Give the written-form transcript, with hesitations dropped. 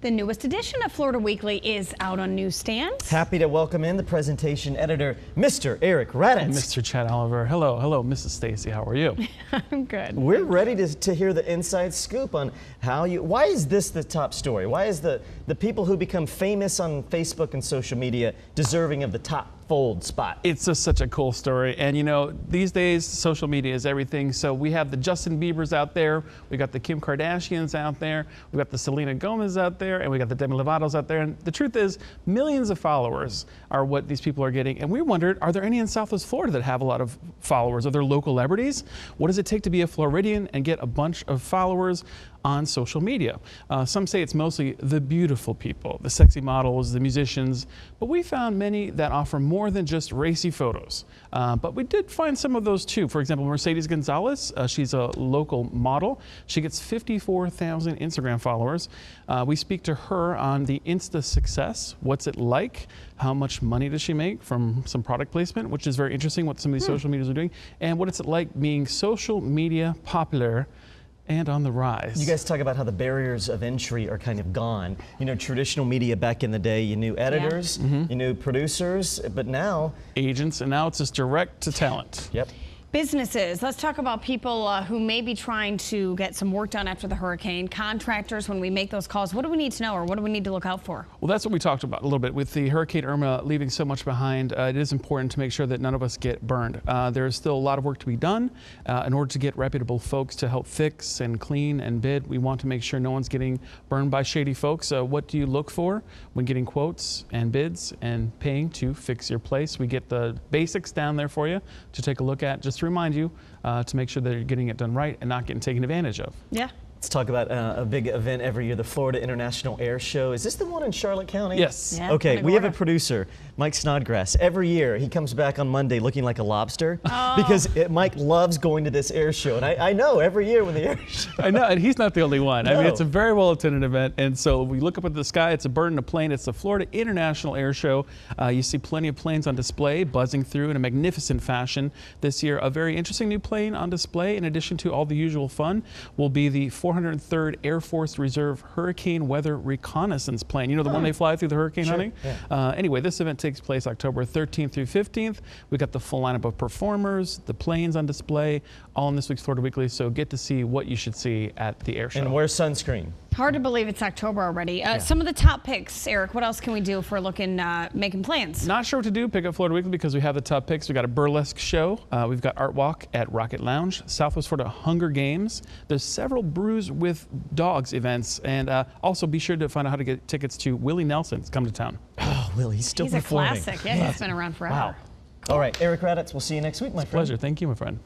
The newest edition of Florida Weekly is out on newsstands. Happy to welcome in the presentation editor, Mr. Eric Raddatz. Mr. Chad Oliver. Hello, Mrs. Stacy. How are you? I'm good. We're ready to hear the inside scoop on why is this the top story? Why is the people who become famous on Facebook and social media deserving of the top fold spot? It's just such a cool story. And you know, these days, social media is everything. So we have the Justin Biebers out there. We got the Kim Kardashians out there. We got the Selena Gomez out there. And we got the Demi Lovato's out there. And the truth is, millions of followers are what these people are getting. And we wondered, are there any in Southwest Florida that have a lot of followers? Are there local celebrities? What does it take to be a Floridian and get a bunch of followers on social media? Some say it's mostly the beautiful people, the sexy models, the musicians, but we found many that offer more than just racy photos. But we did find some of those too. For example, Mercedes Gonzalez, she's a local model. She gets 54,000 Instagram followers. We speak to her on the Insta success. What's it like? How much money does she make from some product placement, which is very interesting what some of these social medias are doing, and what is it like being social media popular and on the rise. You guys talk about how the barriers of entry are kind of gone. You know, traditional media back in the day, you knew editors, you knew producers, but now agents, and now it's just direct to talent. Yep. Businesses. Let's talk about people who may be trying to get some work done after the hurricane. Contractors, when we make those calls, what do we need to know, or what do we need to look out for? Well, that's what we talked about a little bit. With the Hurricane Irma leaving so much behind, it is important to make sure that none of us get burned. There is still a lot of work to be done. In order to get reputable folks to help fix and clean and bid, we want to make sure no one's getting burned by shady folks. What do you look for when getting quotes and bids and paying to fix your place? We get the basics down there for you to take a look at. Just to remind you to make sure that you're getting it done right and not getting taken advantage of. Yeah. Let's talk about a big event every year, the Florida International Air Show. Is this the one in Charlotte County? Yes. Yeah, okay, we have a producer, Mike Snodgrass. Every year he comes back on Monday looking like a lobster because Mike loves going to this air show. And I know every year when the air show. I know, and he's not the only one. No. I mean, it's a very well attended event. And so we look up at the sky, it's a bird in a plane. It's the Florida International Air Show. You see plenty of planes on display, buzzing through in a magnificent fashion. This year, a very interesting new plane on display, in addition to all the usual fun, will be the 403rd Air Force Reserve Hurricane Weather Reconnaissance Plane. You know, the one they fly through the hurricane hunting? Yeah. Anyway, this event takes place October 13th through 15th. We got the full lineup of performers, the planes on display, all in this week's Florida Weekly. So get to see what you should see at the air show. And wear sunscreen. Hard to believe it's October already. Some of the top picks, Eric, what else can we do if we're looking, making plans? Not sure what to do. Pick up Florida Weekly because we have the top picks. We got a burlesque show. We've got Art Walk at Rocket Lounge, Southwest Florida Hunger Games. There's several Brews with Dogs events, and also be sure to find out how to get tickets to Willie Nelson's Come to Town. Oh, Willie, he's still He's performing. a classic. Yeah, he's been around forever. Wow. All right, Eric Raddatz, we'll see you next week, my friend. Pleasure. Thank you, my friend.